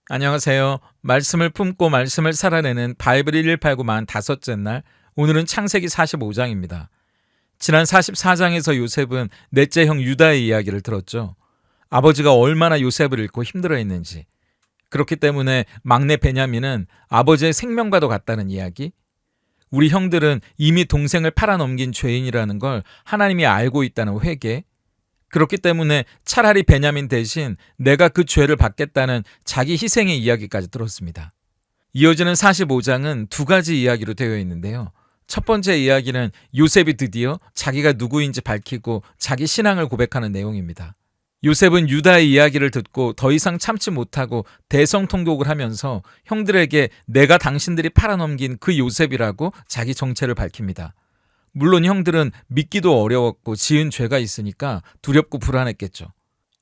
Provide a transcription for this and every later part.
안녕하세요. 말씀을 품고 말씀을 살아내는 바이블 1189만 다섯째 날, 오늘은 창세기 45장입니다. 지난 44장에서 요셉은 넷째 형 유다의 이야기를 들었죠. 아버지가 얼마나 요셉을 잃고 힘들어했는지, 그렇기 때문에 막내 베냐민은 아버지의 생명과도 같다는 이야기, 우리 형들은 이미 동생을 팔아넘긴 죄인이라는 걸 하나님이 알고 있다는 회개, 그렇기 때문에 차라리 베냐민 대신 내가 그 죄를 받겠다는 자기 희생의 이야기까지 들었습니다. 이어지는 45장은 두 가지 이야기로 되어 있는데요. 첫 번째 이야기는 요셉이 드디어 자기가 누구인지 밝히고 자기 신앙을 고백하는 내용입니다. 요셉은 유다의 이야기를 듣고 더 이상 참지 못하고 대성통곡을 하면서 형들에게 내가 당신들이 팔아넘긴 그 요셉이라고 자기 정체를 밝힙니다. 물론 형들은 믿기도 어려웠고 지은 죄가 있으니까 두렵고 불안했겠죠.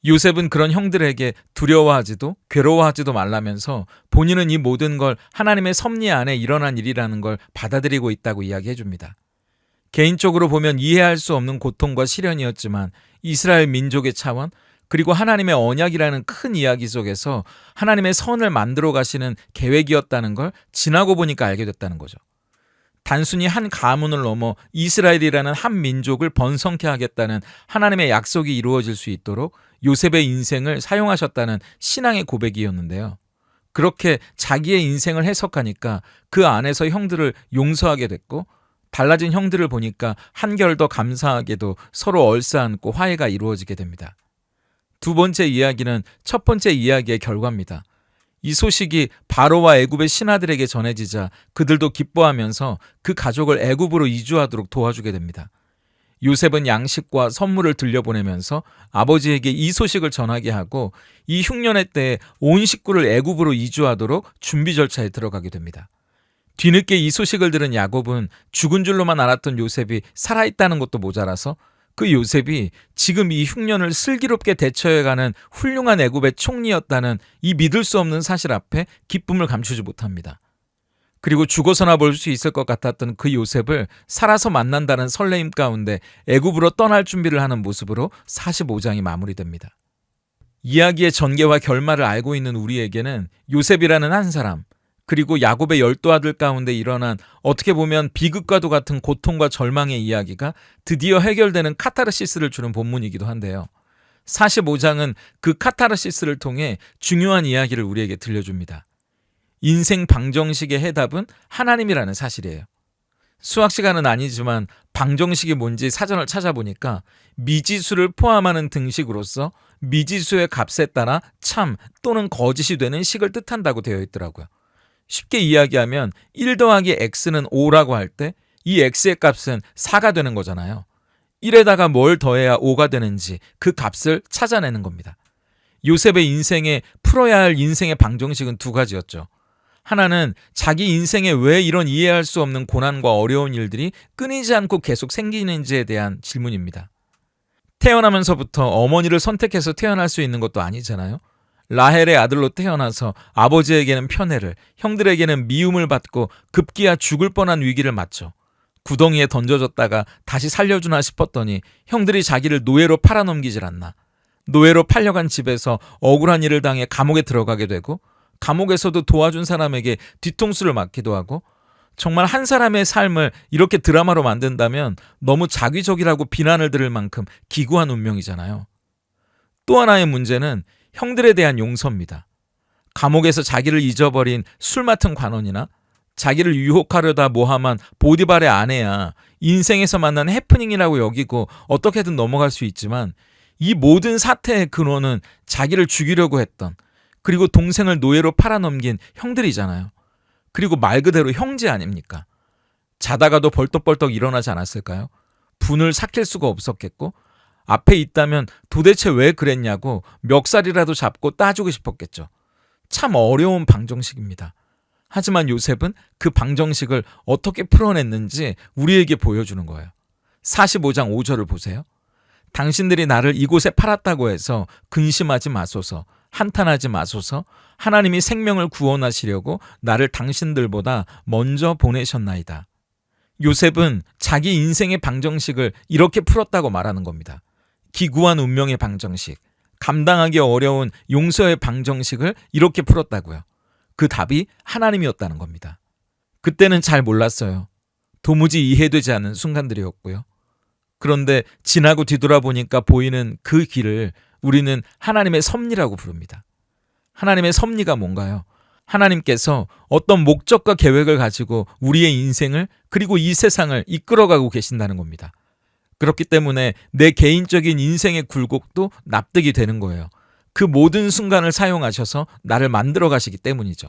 요셉은 그런 형들에게 두려워하지도 괴로워하지도 말라면서 본인은 이 모든 걸 하나님의 섭리 안에 일어난 일이라는 걸 받아들이고 있다고 이야기해 줍니다. 개인적으로 보면 이해할 수 없는 고통과 시련이었지만 이스라엘 민족의 차원, 그리고 하나님의 언약이라는 큰 이야기 속에서 하나님의 선을 만들어 가시는 계획이었다는 걸 지나고 보니까 알게 됐다는 거죠. 단순히 한 가문을 넘어 이스라엘이라는 한 민족을 번성케 하겠다는 하나님의 약속이 이루어질 수 있도록 요셉의 인생을 사용하셨다는 신앙의 고백이었는데요. 그렇게 자기의 인생을 해석하니까 그 안에서 형들을 용서하게 됐고, 달라진 형들을 보니까 한결 더 감사하게도 서로 얼싸안고 화해가 이루어지게 됩니다. 두 번째 이야기는 첫 번째 이야기의 결과입니다. 이 소식이 바로와 애굽의 신하들에게 전해지자 그들도 기뻐하면서 그 가족을 애굽으로 이주하도록 도와주게 됩니다. 요셉은 양식과 선물을 들려보내면서 아버지에게 이 소식을 전하게 하고 이 흉년의 때에 온 식구를 애굽으로 이주하도록 준비 절차에 들어가게 됩니다. 뒤늦게 이 소식을 들은 야곱은 죽은 줄로만 알았던 요셉이 살아있다는 것도 모자라서 그 요셉이 지금 이 흉년을 슬기롭게 대처해가는 훌륭한 애굽의 총리였다는 이 믿을 수 없는 사실 앞에 기쁨을 감추지 못합니다. 그리고 죽어서나 볼 수 있을 것 같았던 그 요셉을 살아서 만난다는 설레임 가운데 애굽으로 떠날 준비를 하는 모습으로 45장이 마무리됩니다. 이야기의 전개와 결말을 알고 있는 우리에게는 요셉이라는 한 사람, 그리고 야곱의 12아들 가운데 일어난 어떻게 보면 비극과도 같은 고통과 절망의 이야기가 드디어 해결되는 카타르시스를 주는 본문이기도 한데요. 45장은 그 카타르시스를 통해 중요한 이야기를 우리에게 들려줍니다. 인생 방정식의 해답은 하나님이라는 사실이에요. 수학 시간은 아니지만 방정식이 뭔지 사전을 찾아보니까 미지수를 포함하는 등식으로서 미지수의 값에 따라 참 또는 거짓이 되는 식을 뜻한다고 되어 있더라고요. 쉽게 이야기하면 1 더하기 x는 5라고 할 때 이 x의 값은 4가 되는 거잖아요. 1에다가 뭘 더해야 5가 되는지 그 값을 찾아내는 겁니다. 요셉의 인생에 풀어야 할 인생의 방정식은 두 가지였죠. 하나는 자기 인생에 왜 이런 이해할 수 없는 고난과 어려운 일들이 끊이지 않고 계속 생기는지에 대한 질문입니다. 태어나면서부터 어머니를 선택해서 태어날 수 있는 것도 아니잖아요. 라헬의 아들로 태어나서 아버지에게는 편애를, 형들에게는 미움을 받고 급기야 죽을 뻔한 위기를 맞죠. 구덩이에 던져졌다가 다시 살려주나 싶었더니 형들이 자기를 노예로 팔아넘기질 않나. 노예로 팔려간 집에서 억울한 일을 당해 감옥에 들어가게 되고, 감옥에서도 도와준 사람에게 뒤통수를 맞기도 하고, 정말 한 사람의 삶을 이렇게 드라마로 만든다면 너무 자기적이라고 비난을 들을 만큼 기구한 운명이잖아요. 또 하나의 문제는 형들에 대한 용서입니다. 감옥에서 자기를 잊어버린 술 맡은 관원이나 자기를 유혹하려다 모함한 보디발의 아내야 인생에서 만난 해프닝이라고 여기고 어떻게든 넘어갈 수 있지만, 이 모든 사태의 근원은 자기를 죽이려고 했던, 그리고 동생을 노예로 팔아넘긴 형들이잖아요. 그리고 말 그대로 형제 아닙니까? 자다가도 벌떡벌떡 일어나지 않았을까요? 분을 삭힐 수가 없었겠고, 앞에 있다면 도대체 왜 그랬냐고 멱살이라도 잡고 따지고 싶었겠죠. 참 어려운 방정식입니다. 하지만 요셉은 그 방정식을 어떻게 풀어냈는지 우리에게 보여주는 거예요. 45장 5절을 보세요. 당신들이 나를 이곳에 팔았다고 해서 근심하지 마소서, 한탄하지 마소서. 하나님이 생명을 구원하시려고 나를 당신들보다 먼저 보내셨나이다. 요셉은 자기 인생의 방정식을 이렇게 풀었다고 말하는 겁니다. 기구한 운명의 방정식, 감당하기 어려운 용서의 방정식을 이렇게 풀었다고요. 그 답이 하나님이었다는 겁니다. 그때는 잘 몰랐어요. 도무지 이해되지 않는 순간들이었고요. 그런데 지나고 뒤돌아보니까 보이는 그 길을 우리는 하나님의 섭리라고 부릅니다. 하나님의 섭리가 뭔가요? 하나님께서 어떤 목적과 계획을 가지고 우리의 인생을 그리고 이 세상을 이끌어가고 계신다는 겁니다. 그렇기 때문에 내 개인적인 인생의 굴곡도 납득이 되는 거예요. 그 모든 순간을 사용하셔서 나를 만들어 가시기 때문이죠.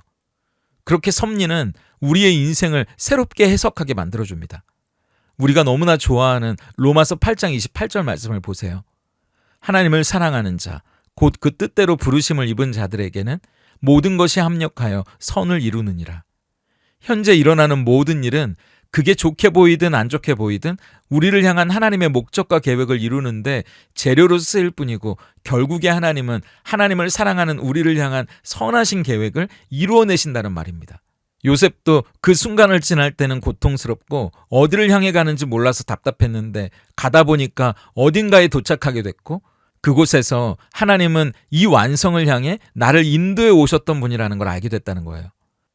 그렇게 섭리는 우리의 인생을 새롭게 해석하게 만들어줍니다. 우리가 너무나 좋아하는 로마서 8장 28절 말씀을 보세요. 하나님을 사랑하는 자, 곧 그 뜻대로 부르심을 입은 자들에게는 모든 것이 합력하여 선을 이루느니라. 현재 일어나는 모든 일은 그게 좋게 보이든 안 좋게 보이든 우리를 향한 하나님의 목적과 계획을 이루는데 재료로 쓰일 뿐이고, 결국에 하나님은 하나님을 사랑하는 우리를 향한 선하신 계획을 이루어내신다는 말입니다. 요셉도 그 순간을 지날 때는 고통스럽고 어디를 향해 가는지 몰라서 답답했는데 가다 보니까 어딘가에 도착하게 됐고, 그곳에서 하나님은 이 완성을 향해 나를 인도해 오셨던 분이라는 걸 알게 됐다는 거예요.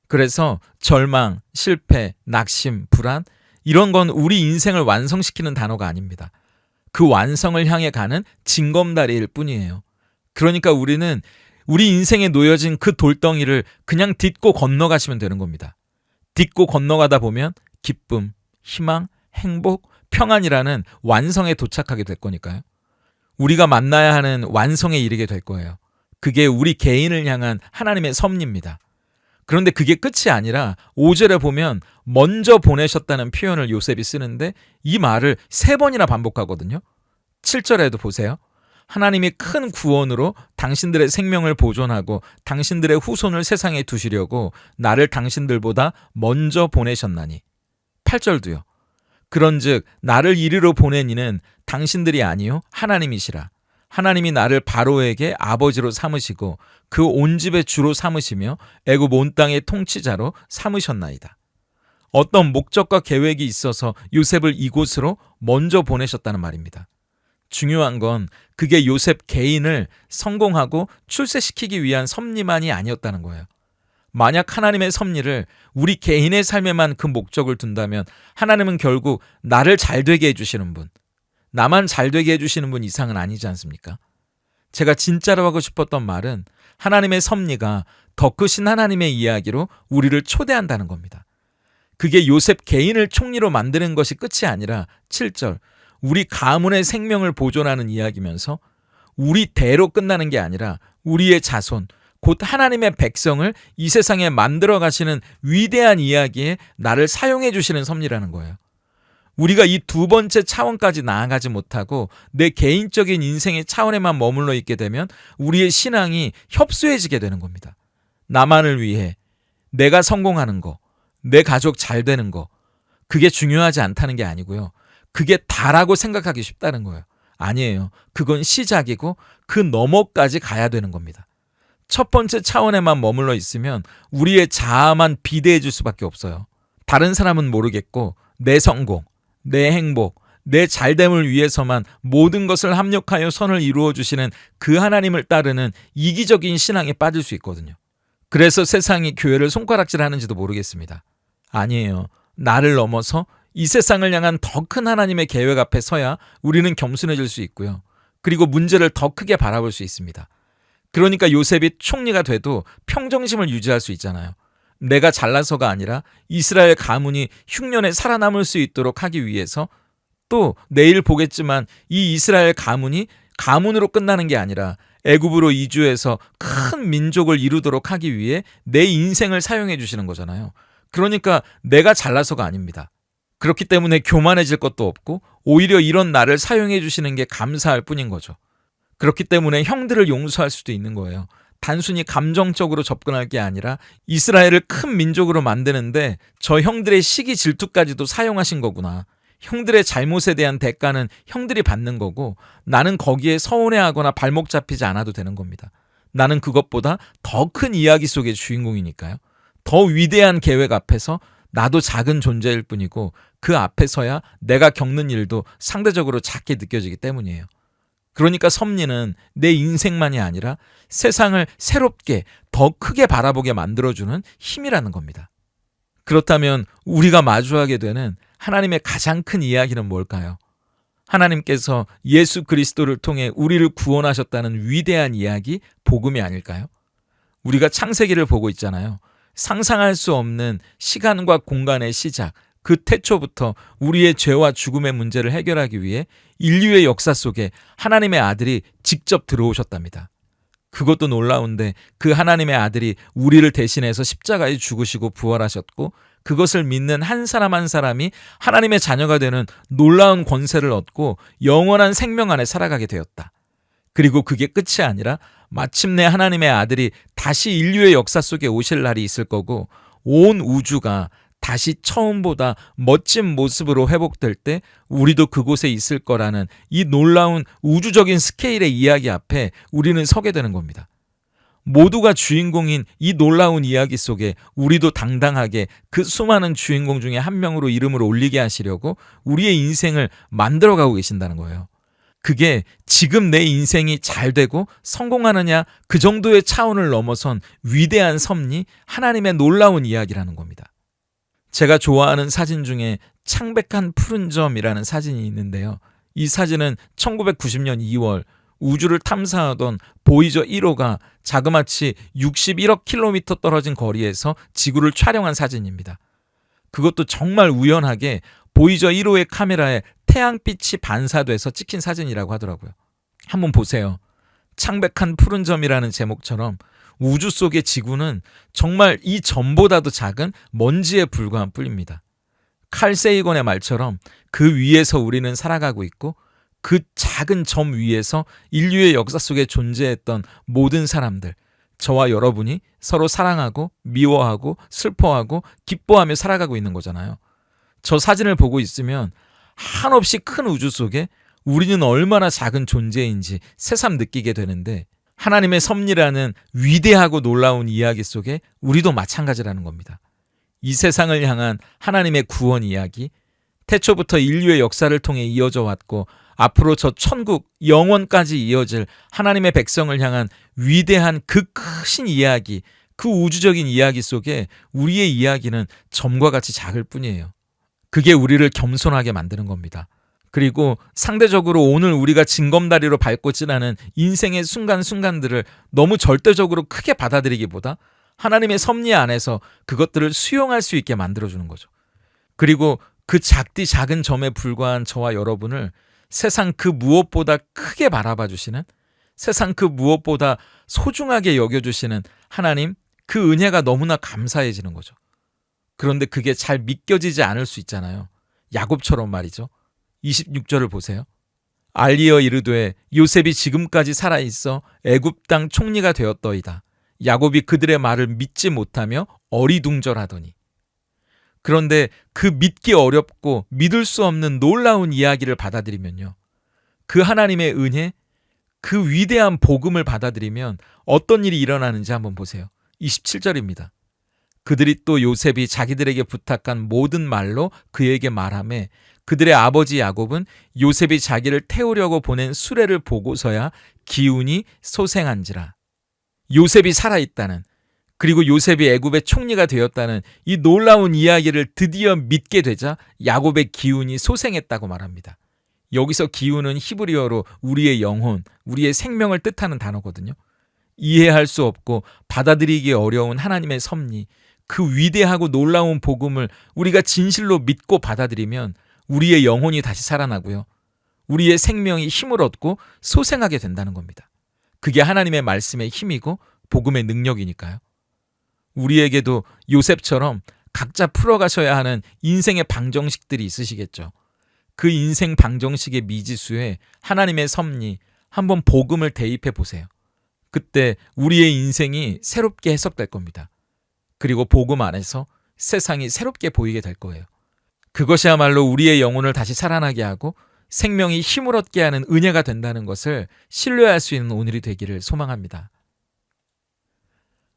그래서 절망, 실패, 낙심, 불안, 이런 건 우리 인생을 완성시키는 단어가 아닙니다. 그 완성을 향해 가는 징검다리일 뿐이에요. 그러니까 우리는 우리 인생에 놓여진 그 돌덩이를 그냥 딛고 건너가시면 되는 겁니다. 딛고 건너가다 보면 기쁨, 희망, 행복, 평안이라는 완성에 도착하게 될 거니까요. 우리가 만나야 하는 완성에 이르게 될 거예요. 그게 우리 개인을 향한 하나님의 섭리입니다. 그런데 그게 끝이 아니라 5절에 보면 먼저 보내셨다는 표현을 요셉이 쓰는데 이 말을 3번이나 반복하거든요. 7절에도 보세요. 하나님이 큰 구원으로 당신들의 생명을 보존하고 당신들의 후손을 세상에 두시려고 나를 당신들보다 먼저 보내셨나니. 8절도요. 그런즉 나를 이리로 보낸 이는 당신들이 아니요 하나님이시라. 하나님이 나를 바로에게 아버지로 삼으시고 그 온 집의 주로 삼으시며 애굽 온 땅의 통치자로 삼으셨나이다. 어떤 목적과 계획이 있어서 요셉을 이곳으로 먼저 보내셨다는 말입니다. 중요한 건 그게 요셉 개인을 성공하고 출세시키기 위한 섭리만이 아니었다는 거예요. 만약 하나님의 섭리를 우리 개인의 삶에만 그 목적을 둔다면 하나님은 결국 나를 잘되게 해주시는 분, 나만 잘되게 해주시는 분 이상은 아니지 않습니까? 제가 진짜로 하고 싶었던 말은 하나님의 섭리가 더 크신 하나님의 이야기로 우리를 초대한다는 겁니다. 그게 요셉 개인을 총리로 만드는 것이 끝이 아니라 7절, 우리 가문의 생명을 보존하는 이야기면서 우리 대로 끝나는 게 아니라 우리의 자손, 곧 하나님의 백성을 이 세상에 만들어 가시는 위대한 이야기에 나를 사용해 주시는 섭리라는 거예요. 우리가 이 2번째 차원까지 나아가지 못하고 내 개인적인 인생의 차원에만 머물러 있게 되면 우리의 신앙이 협소해지게 되는 겁니다. 나만을 위해 내가 성공하는 거, 내 가족 잘 되는 거, 그게 중요하지 않다는 게 아니고요. 그게 다라고 생각하기 쉽다는 거예요. 아니에요. 그건 시작이고 그 너머까지 가야 되는 겁니다. 첫 번째 차원에만 머물러 있으면 우리의 자아만 비대해 줄 수밖에 없어요. 다른 사람은 모르겠고 내 성공, 내 행복, 내 잘됨을 위해서만 모든 것을 합력하여 선을 이루어 주시는 그 하나님을 따르는 이기적인 신앙에 빠질 수 있거든요. 그래서 세상이 교회를 손가락질하는지도 모르겠습니다. 아니에요. 나를 넘어서 이 세상을 향한 더 큰 하나님의 계획 앞에 서야 우리는 겸손해질 수 있고요. 그리고 문제를 더 크게 바라볼 수 있습니다. 그러니까 요셉이 총리가 돼도 평정심을 유지할 수 있잖아요. 내가 잘나서가 아니라 이스라엘 가문이 흉년에 살아남을 수 있도록 하기 위해서, 또 내일 보겠지만 이 이스라엘 가문이 가문으로 끝나는 게 아니라 애굽으로 이주해서 큰 민족을 이루도록 하기 위해 내 인생을 사용해 주시는 거잖아요. 그러니까 내가 잘나서가 아닙니다. 그렇기 때문에 교만해질 것도 없고 오히려 이런 나를 사용해 주시는 게 감사할 뿐인 거죠. 그렇기 때문에 형들을 용서할 수도 있는 거예요. 단순히 감정적으로 접근할 게 아니라 이스라엘을 큰 민족으로 만드는데 저 형들의 시기 질투까지도 사용하신 거구나. 형들의 잘못에 대한 대가는 형들이 받는 거고 나는 거기에 서운해하거나 발목 잡히지 않아도 되는 겁니다. 나는 그것보다 더 큰 이야기 속의 주인공이니까요. 더 위대한 계획 앞에서 나도 작은 존재일 뿐이고 그 앞에 서야 내가 겪는 일도 상대적으로 작게 느껴지기 때문이에요. 그러니까 섭리는 내 인생만이 아니라 세상을 새롭게 더 크게 바라보게 만들어주는 힘이라는 겁니다. 그렇다면 우리가 마주하게 되는 하나님의 가장 큰 이야기는 뭘까요? 하나님께서 예수 그리스도를 통해 우리를 구원하셨다는 위대한 이야기, 복음이 아닐까요? 우리가 창세기를 보고 있잖아요. 상상할 수 없는 시간과 공간의 시작, 그 태초부터 우리의 죄와 죽음의 문제를 해결하기 위해 인류의 역사 속에 하나님의 아들이 직접 들어오셨답니다. 그것도 놀라운데 그 하나님의 아들이 우리를 대신해서 십자가에 죽으시고 부활하셨고 그것을 믿는 한 사람 한 사람이 하나님의 자녀가 되는 놀라운 권세를 얻고 영원한 생명 안에 살아가게 되었다. 그리고 그게 끝이 아니라 마침내 하나님의 아들이 다시 인류의 역사 속에 오실 날이 있을 거고 온 우주가 다시 처음보다 멋진 모습으로 회복될 때 우리도 그곳에 있을 거라는 이 놀라운 우주적인 스케일의 이야기 앞에 우리는 서게 되는 겁니다. 모두가 주인공인 이 놀라운 이야기 속에 우리도 당당하게 그 수많은 주인공 중에 한 명으로 이름을 올리게 하시려고 우리의 인생을 만들어가고 계신다는 거예요. 그게 지금 내 인생이 잘 되고 성공하느냐 그 정도의 차원을 넘어선 위대한 섭리, 하나님의 놀라운 이야기라는 겁니다. 제가 좋아하는 사진 중에 창백한 푸른 점이라는 사진이 있는데요. 이 사진은 1990년 2월 우주를 탐사하던 보이저 1호가 자그마치 61억 킬로미터 떨어진 거리에서 지구를 촬영한 사진입니다. 그것도 정말 우연하게 보이저 1호의 카메라에 태양빛이 반사돼서 찍힌 사진이라고 하더라고요. 한번 보세요. 창백한 푸른 점이라는 제목처럼 우주 속의 지구는 정말 이 점보다도 작은 먼지에 불과한 뿐입니다. 칼 세이건의 말처럼 그 위에서 우리는 살아가고 있고 그 작은 점 위에서 인류의 역사 속에 존재했던 모든 사람들, 저와 여러분이 서로 사랑하고 미워하고 슬퍼하고 기뻐하며 살아가고 있는 거잖아요. 저 사진을 보고 있으면 한없이 큰 우주 속에 우리는 얼마나 작은 존재인지 새삼 느끼게 되는데 하나님의 섭리라는 위대하고 놀라운 이야기 속에 우리도 마찬가지라는 겁니다. 이 세상을 향한 하나님의 구원 이야기, 태초부터 인류의 역사를 통해 이어져 왔고 앞으로 저 천국 영원까지 이어질 하나님의 백성을 향한 위대한 그 크신 이야기, 그 우주적인 이야기 속에 우리의 이야기는 점과 같이 작을 뿐이에요. 그게 우리를 겸손하게 만드는 겁니다. 그리고 상대적으로 오늘 우리가 징검다리로 밟고 지나는 인생의 순간순간들을 너무 절대적으로 크게 받아들이기보다 하나님의 섭리 안에서 그것들을 수용할 수 있게 만들어주는 거죠. 그리고 그 작디 작은 점에 불과한 저와 여러분을 세상 그 무엇보다 크게 바라봐 주시는, 세상 그 무엇보다 소중하게 여겨주시는 하나님, 그 은혜가 너무나 감사해지는 거죠. 그런데 그게 잘 믿겨지지 않을 수 있잖아요. 야곱처럼 말이죠. 26절을 보세요. 알리어 이르되 요셉이 지금까지 살아있어 애굽 땅 총리가 되었더이다. 야곱이 그들의 말을 믿지 못하며 어리둥절하더니. 그런데 그 믿기 어렵고 믿을 수 없는 놀라운 이야기를 받아들이면요. 그 하나님의 은혜, 그 위대한 복음을 받아들이면 어떤 일이 일어나는지 한번 보세요. 27절입니다. 그들이 또 요셉이 자기들에게 부탁한 모든 말로 그에게 말하매 그들의 아버지 야곱은 요셉이 자기를 태우려고 보낸 수레를 보고서야 기운이 소생한지라. 요셉이 살아있다는, 그리고 요셉이 애굽의 총리가 되었다는 이 놀라운 이야기를 드디어 믿게 되자 야곱의 기운이 소생했다고 말합니다. 여기서 기운은 히브리어로 우리의 영혼, 우리의 생명을 뜻하는 단어거든요. 이해할 수 없고 받아들이기 어려운 하나님의 섭리, 그 위대하고 놀라운 복음을 우리가 진실로 믿고 받아들이면 우리의 영혼이 다시 살아나고요. 우리의 생명이 힘을 얻고 소생하게 된다는 겁니다. 그게 하나님의 말씀의 힘이고 복음의 능력이니까요. 우리에게도 요셉처럼 각자 풀어가셔야 하는 인생의 방정식들이 있으시겠죠. 그 인생 방정식의 미지수에 하나님의 섭리, 한번 복음을 대입해 보세요. 그때 우리의 인생이 새롭게 해석될 겁니다. 그리고 복음 안에서 세상이 새롭게 보이게 될 거예요. 그것이야말로 우리의 영혼을 다시 살아나게 하고 생명이 힘을 얻게 하는 은혜가 된다는 것을 신뢰할 수 있는 오늘이 되기를 소망합니다.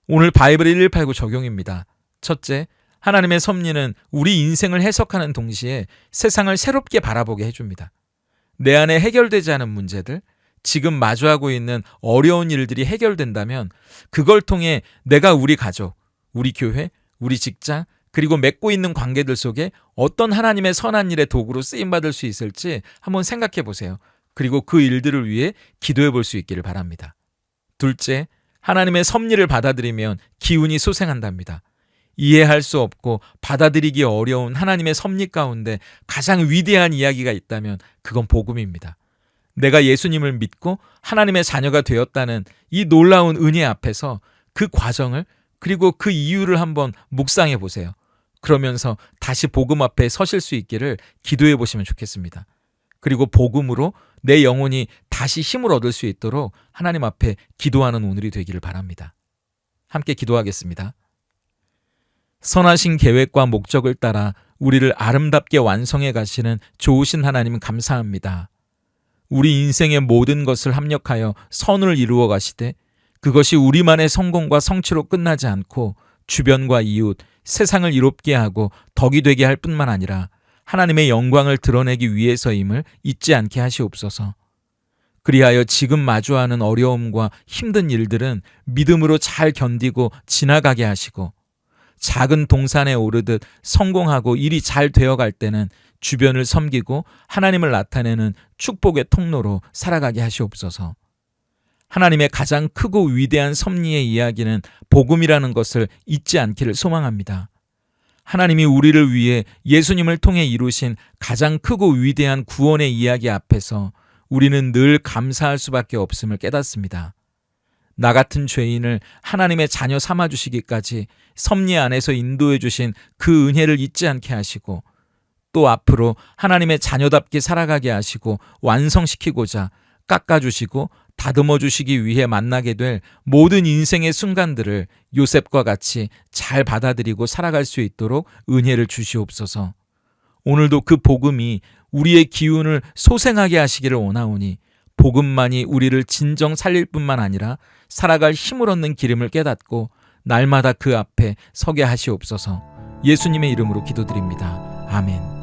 오늘 바이블 1189 적용입니다. 첫째, 하나님의 섭리는 우리 인생을 해석하는 동시에 세상을 새롭게 바라보게 해줍니다. 내 안에 해결되지 않은 문제들, 지금 마주하고 있는 어려운 일들이 해결된다면 그걸 통해 내가 우리 가족, 우리 교회, 우리 직장, 그리고 맺고 있는 관계들 속에 어떤 하나님의 선한 일의 도구로 쓰임받을 수 있을지 한번 생각해 보세요. 그리고 그 일들을 위해 기도해 볼 수 있기를 바랍니다. 둘째, 하나님의 섭리를 받아들이면 기운이 솟생한답니다. 이해할 수 없고 받아들이기 어려운 하나님의 섭리 가운데 가장 위대한 이야기가 있다면 그건 복음입니다. 내가 예수님을 믿고 하나님의 자녀가 되었다는 이 놀라운 은혜 앞에서 그 과정을 그리고 그 이유를 한번 묵상해 보세요. 그러면서 다시 복음 앞에 서실 수 있기를 기도해 보시면 좋겠습니다. 그리고 복음으로 내 영혼이 다시 힘을 얻을 수 있도록 하나님 앞에 기도하는 오늘이 되기를 바랍니다. 함께 기도하겠습니다. 선하신 계획과 목적을 따라 우리를 아름답게 완성해 가시는 좋으신 하나님 감사합니다. 우리 인생의 모든 것을 합력하여 선을 이루어 가시되 그것이 우리만의 성공과 성취로 끝나지 않고 주변과 이웃, 세상을 이롭게 하고 덕이 되게 할 뿐만 아니라 하나님의 영광을 드러내기 위해서임을 잊지 않게 하시옵소서. 그리하여 지금 마주하는 어려움과 힘든 일들은 믿음으로 잘 견디고 지나가게 하시고 작은 동산에 오르듯 성공하고 일이 잘 되어갈 때는 주변을 섬기고 하나님을 나타내는 축복의 통로로 살아가게 하시옵소서. 하나님의 가장 크고 위대한 섭리의 이야기는 복음이라는 것을 잊지 않기를 소망합니다. 하나님이 우리를 위해 예수님을 통해 이루신 가장 크고 위대한 구원의 이야기 앞에서 우리는 늘 감사할 수밖에 없음을 깨닫습니다. 나 같은 죄인을 하나님의 자녀 삼아주시기까지 섭리 안에서 인도해 주신 그 은혜를 잊지 않게 하시고 또 앞으로 하나님의 자녀답게 살아가게 하시고 완성시키고자 깎아주시고 다듬어 주시기 위해 만나게 될 모든 인생의 순간들을 요셉과 같이 잘 받아들이고 살아갈 수 있도록 은혜를 주시옵소서. 오늘도 그 복음이 우리의 기운을 소생하게 하시기를 원하오니 복음만이 우리를 진정 살릴 뿐만 아니라 살아갈 힘을 얻는 기름을 깨닫고 날마다 그 앞에 서게 하시옵소서. 예수님의 이름으로 기도드립니다. 아멘.